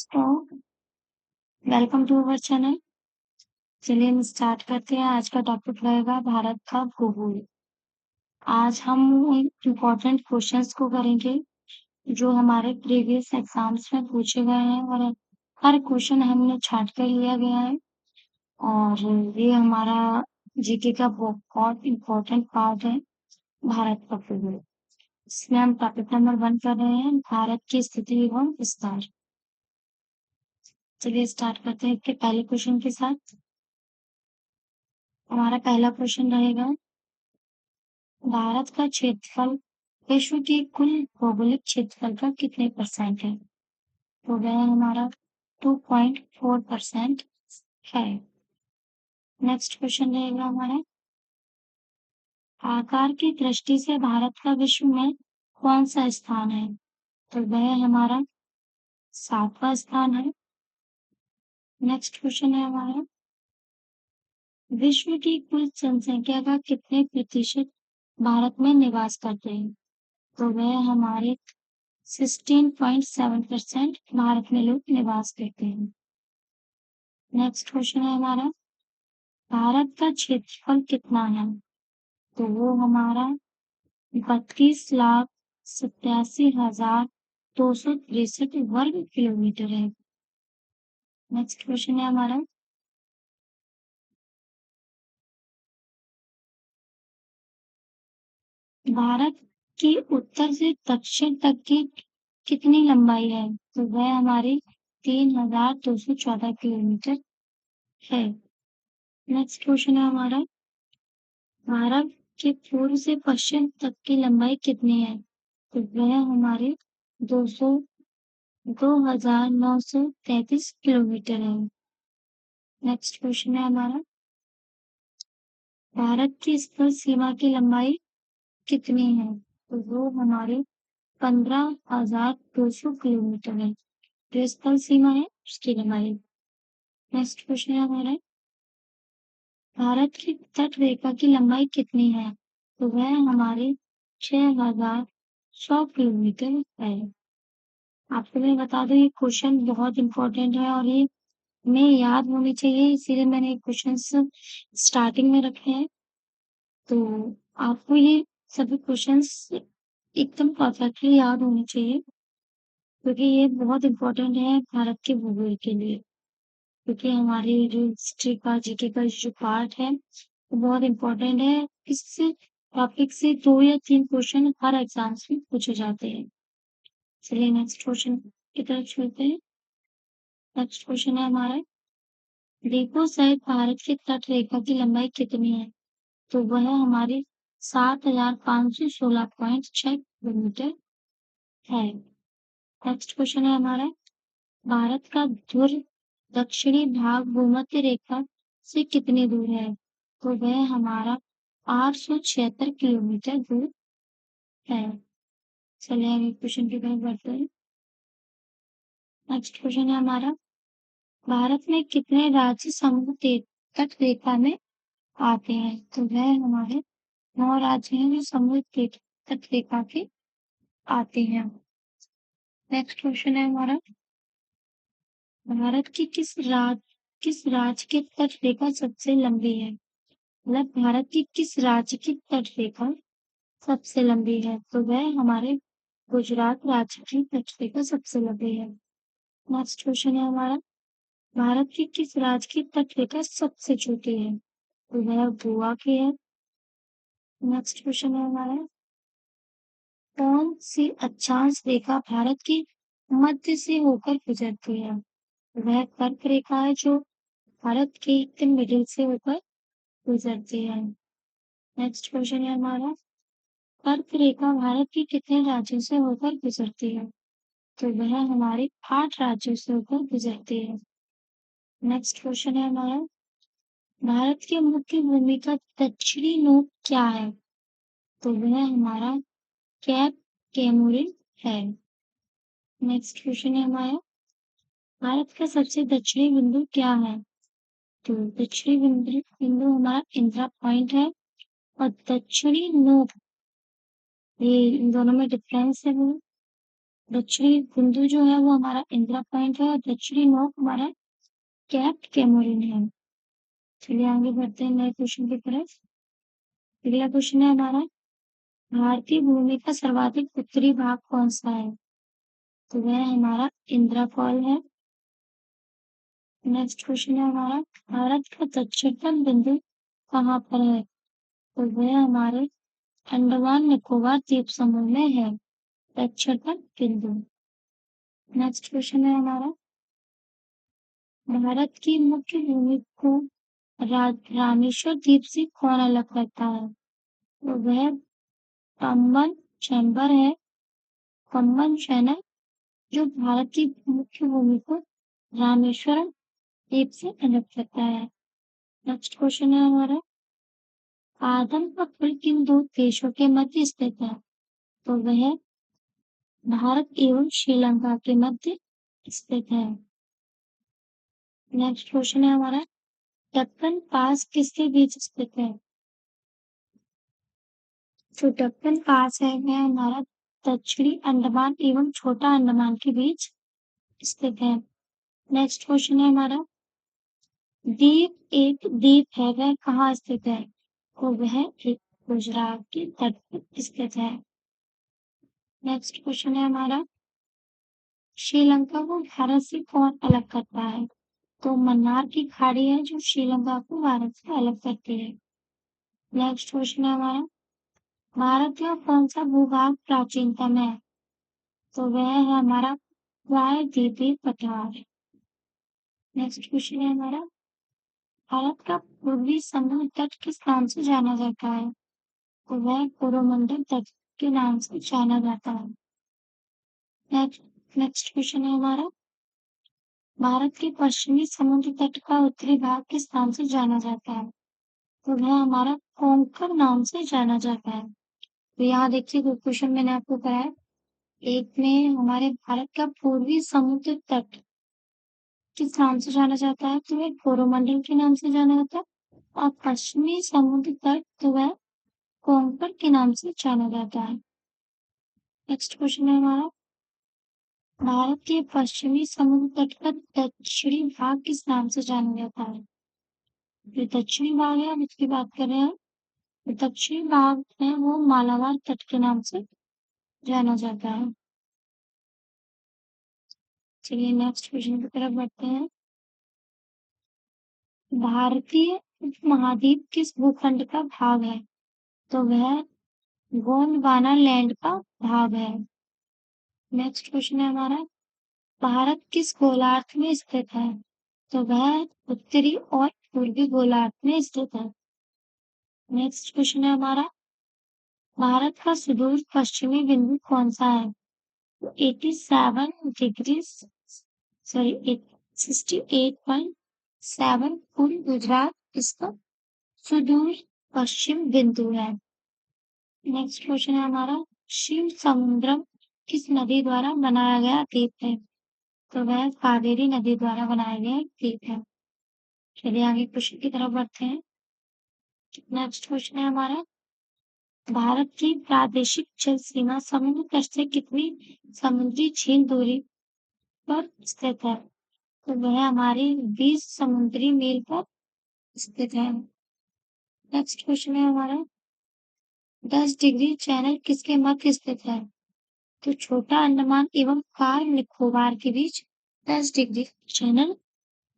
तो welcome to our channel. चलिए हम स्टार्ट करते हैं। आज का टॉपिक रहेगा भारत का भूगोल। आज हम उन इम्पोर्टेंट क्वेश्चंस को करेंगे जो हमारे प्रीवियस एग्जाम्स में पूछे गए हैं और हर क्वेश्चन हमने छांट कर लिया गया है। और ये हमारा जीके का बहुत इम्पोर्टेंट पार्ट है, भारत का भूगोल। इसमें हम टॉपिक नंबर 1 कर रहे हैं, भारत की स्थिति एवं विस्तार। चलिए स्टार्ट करते हैं इसके पहले क्वेश्चन के साथ। हमारा पहला क्वेश्चन रहेगा, भारत का क्षेत्रफल विश्व के कुल भौगोलिक क्षेत्रफल का कितने परसेंट है? तो वह हमारा 2.4% है। नेक्स्ट क्वेश्चन रहेगा हमारा, आकार की दृष्टि से भारत का विश्व में कौन सा स्थान है? तो वह हमारा 7वां स्थान है। नेक्स्ट क्वेश्चन है हमारा, विश्व की कुल जनसंख्या का कितने प्रतिशत भारत में निवास करते हैं? तो वह हमारे 16.7% भारत में लोग निवास करते हैं। नेक्स्ट क्वेश्चन है हमारा, भारत का क्षेत्रफल कितना है? तो वो हमारा 32,87,263 वर्ग किलोमीटर है। नेक्स्ट क्वेश्चन है हमारा, भारत की उत्तर से दक्षिण तक की कितनी लंबाई है? तो वह हमारी 3,214 किलोमीटर है। नेक्स्ट क्वेश्चन है हमारा, भारत के पूर्व से पश्चिम तक की लंबाई कितनी है? तो वह हमारे 200 2,933 किलोमीटर है। नेक्स्ट क्वेश्चन है हमारा, भारत की स्थल सीमा की लंबाई कितनी है? तो वो हमारे 15,200 किलोमीटर है। जो स्थल सीमा है उसकी लंबाई। नेक्स्ट क्वेश्चन है हमारा, भारत की तट रेखा की लंबाई कितनी है? तो वह हमारे 6,100 किलोमीटर है। आपको मैं बता दूं, ये क्वेश्चन बहुत इंपॉर्टेंट है और ये हमें याद होनी चाहिए, इसीलिए मैंने क्वेश्चंस स्टार्टिंग में रखे हैं। तो आपको ये सभी क्वेश्चंस एकदम परफेक्टली याद होने चाहिए, क्योंकि ये बहुत इंपॉर्टेंट है भारत के भूगोल के लिए। क्योंकि हमारी जो हिस्ट्री का जीके का जो पार्ट है वो बहुत इंपॉर्टेंट है। इस टॉपिक से 2 या 3 क्वेश्चन हर एग्जाम्स में पूछे जाते हैं। चलिए नेक्स्ट क्वेश्चन की तरफ चलते हैं। नेक्स्ट क्वेश्चन है हमारा, द्वीपों सहित भारत की तट रेखा की लंबाई कितनी है? तो वह हमारे 7,516.6 किलोमीटर है। नेक्स्ट क्वेश्चन है हमारा, भारत का ध्रुव दक्षिणी भाग भूमध्य रेखा से कितनी दूर है? तो वह हमारा 876 किलोमीटर दूर है। चलिए अगले क्वेश्चन की तरफ बढ़ते हैं। नेक्स्ट क्वेश्चन है हमारा, भारत में कितने राज्य समुद्र तट रेखा में आते हैं? तो वह हमारे 9 राज्य हैं जो समुद्र तट रेखा के आते हैं। नेक्स्ट क्वेश्चन है हमारा, भारत की किस राज्य की तट रेखा सबसे लंबी है? मतलब भारत की किस राज्य की तट रेखा सबसे लंबी है? तो वह हमारे गुजरात राज्य की तट रेखा सबसे लंबी है। नेक्स्ट क्वेश्चन है हमारा, भारत की किस राज्य की तट रेखा सबसे छोटी है? तो वह गोवा की है। नेक्स्ट क्वेश्चन है हमारा, कौन सी अक्षांश रेखा भारत की मध्य से होकर गुजरती है? वह कर्क रेखा है जो भारत के एकदम मिडिल से होकर गुजरती है। नेक्स्ट क्वेश्चन है हमारा, कर्क रेखा भारत के कितने राज्यों से होकर गुजरती है? तो वह हमारे 8 राज्यों से होकर गुजरती है। नेक्स्ट क्वेश्चन है हमारा, भारत की मुख्य भूमि का दक्षिणी नोक क्या है? तो वह हमारा कैप कैमूरिन है। नेक्स्ट क्वेश्चन है हमारा, भारत का सबसे दक्षिणी बिंदु क्या है? तो दक्षिणी बिंदु हमारा इंदिरा पॉइंट है। और दक्षिणी नोक, ये इन दोनों में डिफरेंस है वो दक्षिणी बिंदु जो है वो हमारा इंदिरा पॉइंट है और दक्षिणी नोक हमारा कैप कैमोरिन है। चलिए आगे बढ़ते हैं नए क्वेश्चन की तरफ। अगला क्वेश्चन है हमारा, भारतीय भूमि का सर्वाधिक उत्तरी भाग कौन सा है? तो वह हमारा इंदिरा कॉल है। नेक्स्ट क्वेश्चन है हमारा, भारत का दक्षिणतम बिंदु कहाँ पर है? तो वह हमारे अंडमान निकोबार द्वीप समूह में है दक्षिणतम बिंदु। नेक्स्ट क्वेश्चन है हमारा, भारत की मुख्य भूमि को रामेश्वर द्वीप से कौन अलग करता है? तो वह पंबन चैम्बर है, पंबन चैनल, जो भारत की मुख्य भूमि को रामेश्वरम द्वीप से अलग करता है। नेक्स्ट क्वेश्चन है हमारा, आदम का पुल किन दो देशों के मध्य स्थित है? तो वह भारत एवं श्रीलंका के मध्य स्थित है। नेक्स्ट क्वेश्चन है हमारा, दक्कन पास किसके बीच स्थित है? जो दक्कन पास है वह हमारा दक्षिणी अंडमान एवं छोटा अंडमान के बीच स्थित है। नेक्स्ट क्वेश्चन है हमारा, दीप एक द्वीप है वह कहाँ स्थित है? तो वह एक गुजरात के तट पर स्थित है। नेक्स्ट क्वेश्चन है हमारा, श्रीलंका को भारत से कौन अलग करता है? तो मन्नार की खाड़ी है जो श्रीलंका को भारत से अलग करती है। नेक्स्ट क्वेश्चन है हमारा, भारत का कौन सा भूभाग प्राचीनतम है? तो वह है हमारा प्रायद्वीपीय पठार। नेक्स्ट क्वेश्चन है हमारा, भारत का पूर्वी समुद्र तट किस नाम से जाना जाता है? तो वह कोरोमंडल तट के नाम से जाना जाता है। नेक्स्ट क्वेश्चन है हमारा, भारत के पश्चिमी समुद्र तट का उत्तरी भाग किस नाम से जाना जाता है? तो वह हमारा कोंकण नाम से जाना जाता है। तो यहाँ देखिए दो क्वेश्चन मैंने आपको कराया। एक में हमारे भारत का पूर्वी समुद्र तट किस नाम से जाना जाता है? तो वह कोरोमंडल के नाम से जाना जाता है। और पश्चिमी समुद्र तट तो वह कोंकण के नाम से जाना जाता है। नेक्स्ट क्वेश्चन है हमारा, भारत के पश्चिमी समुद्र तट का दक्षिणी भाग किस नाम से जाना जाता है? जो दक्षिणी भाग है हम इसकी बात कर रहे हैं, तो दक्षिणी भाग है वो मालाबार तट के नाम से जाना जाता है। चलिए नेक्स्ट क्वेश्चन की तरफ बढ़ते हैं। भारतीय उपमहाद्वीप किस भूखंड का भाग है? तो वह गोंडवाना लैंड का भाग है। नेक्स्ट क्वेश्चन है हमारा, भारत किस गोलार्ध में स्थित है? तो वह उत्तरी और पूर्वी गोलार्ध में स्थित है। नेक्स्ट क्वेश्चन है हमारा, भारत का सुदूर पश्चिमी बिंदु कौन सा है? तो 87 डिग्री सॉरी 68.7 पूर्व गुजरात इसका सुदूर पश्चिम बिंदु है। नेक्स्ट क्वेश्चन है हमारा, शिव समुद्रम किस नदी द्वारा बनाया गया द्वीप है? तो वह कावेरी नदी द्वारा बनाया गया द्वीप है। चलिए आगे क्वेश्चन की तरफ बढ़ते हैं। नेक्स्ट क्वेश्चन है हमारा, भारत की प्रादेशिक जल सीमा समुद्र तट से कितनी समुद्री झील दूरी पर स्थित है? तो वह हमारी 20 समुद्री मील पर स्थित है। नेक्स्ट क्वेश्चन है हमारा, 10 डिग्री चैनल किसके मध्य स्थित है? तो छोटा अंडमान एवं कार निकोबार के बीच 10 डिग्री चैनल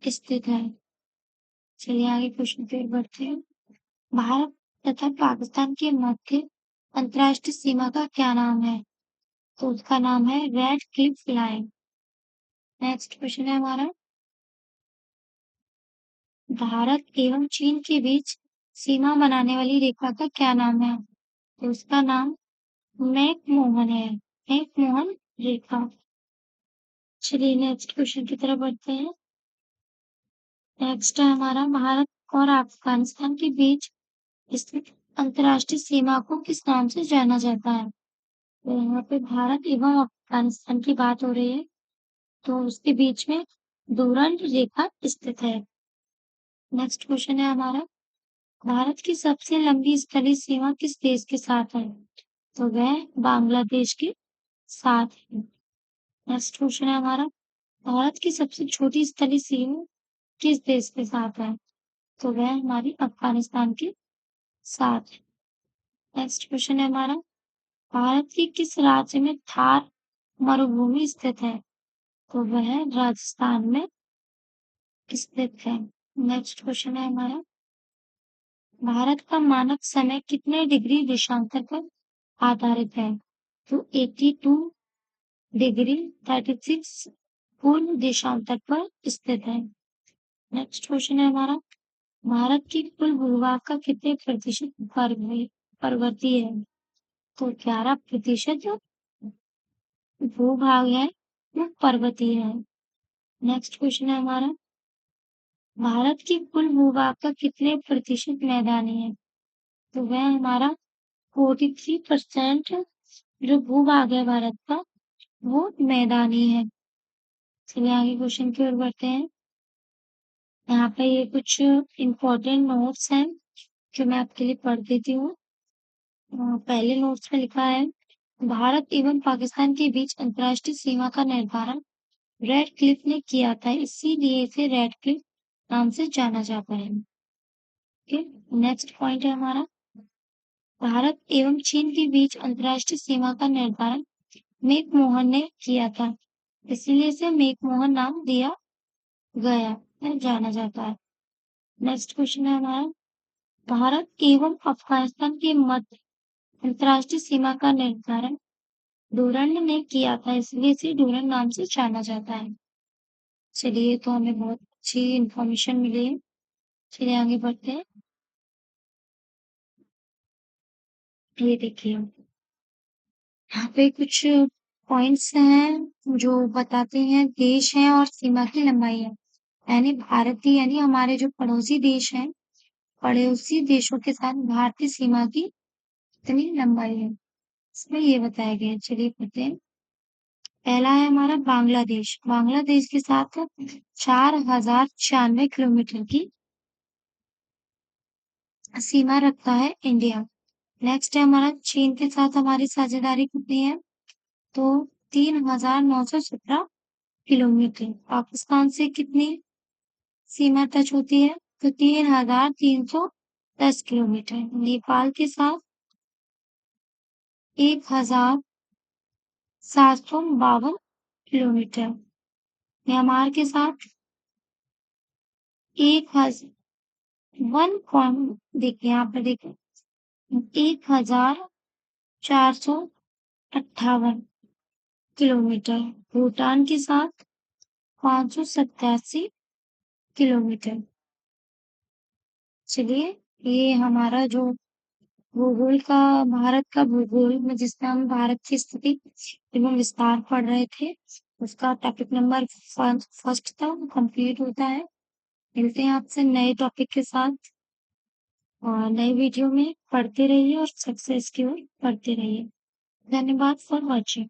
स्थित है। चलिए आगे क्वेश्चन पे बढ़ते हैं। भारत तथा पाकिस्तान के मध्य अंतर्राष्ट्रीय सीमा का क्या नाम है? तो उसका नाम है red Cliff line. Next question है हमारा, भारत एवं चीन के बीच सीमा बनाने वाली रेखा का क्या नाम है? तो उसका नाम मैकमोहन है, मैकमोहन रेखा। चलिए नेक्स्ट क्वेश्चन की तरफ बढ़ते हैं। नेक्स्ट है हमारा, भारत और अफगानिस्तान के बीच स्थित अंतर्राष्ट्रीय सीमा को किस नाम से जाना जाता है? तो यहाँ पे भारत एवं अफगानिस्तान की बात हो रही है, तो उसके बीच में डूरंड रेखा स्थित है। नेक्स्ट क्वेश्चन है हमारा, भारत की सबसे लंबी स्थलीय सीमा किस देश के साथ है? तो वह बांग्लादेश के साथ है। नेक्स्ट क्वेश्चन है हमारा, भारत की सबसे छोटी स्थलीय सीमा किस देश के साथ है? तो वह हमारी अफ़गानिस्तान के साथ। नेक्स्ट क्वेश्चन है हमारा, भारत के किस राज्य में थार मरुभूमि स्थित है? तो वह राजस्थान में स्थित है। नेक्स्ट क्वेश्चन है हमारा, भारत का मानक समय कितने डिग्री देशांतर पर आधारित है? तो 82 डिग्री 36 पूर्व देशांतर पर स्थित है। नेक्स्ट क्वेश्चन है हमारा, भारत की कुल भूभाग का कितने प्रतिशत पर्वतीय है? तो 11% भूभाग है वो पर्वतीय है। नेक्स्ट क्वेश्चन है हमारा, भारत की कुल भूभाग का कितने प्रतिशत मैदानी है? तो वह हमारा 43% जो भूभाग है भारत का वो मैदानी है। चलिए आगे क्वेश्चन की ओर बढ़ते हैं। यहाँ पे ये कुछ इम्पोर्टेंट नोट्स हैं जो मैं आपके लिए पढ़ देती हूँ। पहले नोट्स में लिखा है, भारत एवं पाकिस्तान के बीच अंतर्राष्ट्रीय सीमा का निर्धारण रेड क्लिफ ने किया था, इसीलिए इसे रेड क्लिफ नाम से जाना जाता है। नेक्स्ट पॉइंट है हमारा, भारत एवं चीन के बीच अंतर्राष्ट्रीय सीमा का निर्धारण मैकमोहन ने किया था, इसीलिए इसे मैकमोहन नाम दिया गया है, जाना जाता है। नेक्स्ट क्वेश्चन है हमारा, भारत एवं अफगानिस्तान के मध्य अंतर्राष्ट्रीय सीमा का निर्धारण डूरंड ने किया था, इसलिए इसे डूरंड नाम से जाना जाता है। चलिए तो हमें बहुत अच्छी इंफॉर्मेशन मिली है। चलिए आगे बढ़ते हैं। ये देखिए, यहाँ पे कुछ पॉइंट्स हैं जो बताते हैं देश है और सीमा की लंबाई है। यानी भारतीय यानी हमारे जो पड़ोसी देश हैं, पड़ोसी देशों के साथ भारतीय सीमा की कितनी लंबाई है, इसमें ये बताया गया है। चलिए पढ़ते हैं। पहला है हमारा बांग्लादेश। बांग्लादेश के साथ 4096 किलोमीटर की सीमा रखता है इंडिया। नेक्स्ट है हमारा चीन के साथ हमारी साझेदारी कितनी है? तो 3917 किलोमीटर। पाकिस्तान से कितनी सीमा टच होती है? तो 3310 किलोमीटर। नेपाल के साथ 1752 किलोमीटर। म्यांमार के साथ 1 देखिए यहाँ पर देखिए 1458 किलोमीटर। भूटान के साथ 587 किलोमीटर। चलिए, ये हमारा जो भूगोल का भारत का भूगोल में जिसमें हम भारत की स्थिति एवं विस्तार पढ़ रहे थे, उसका टॉपिक नंबर फर्स्ट था वो कंप्लीट होता है। मिलते हैं आपसे नए टॉपिक के साथ और नए वीडियो में। पढ़ते रहिए और सक्सेस की ओर बढ़ते रहिए। धन्यवाद फॉर वॉचिंग।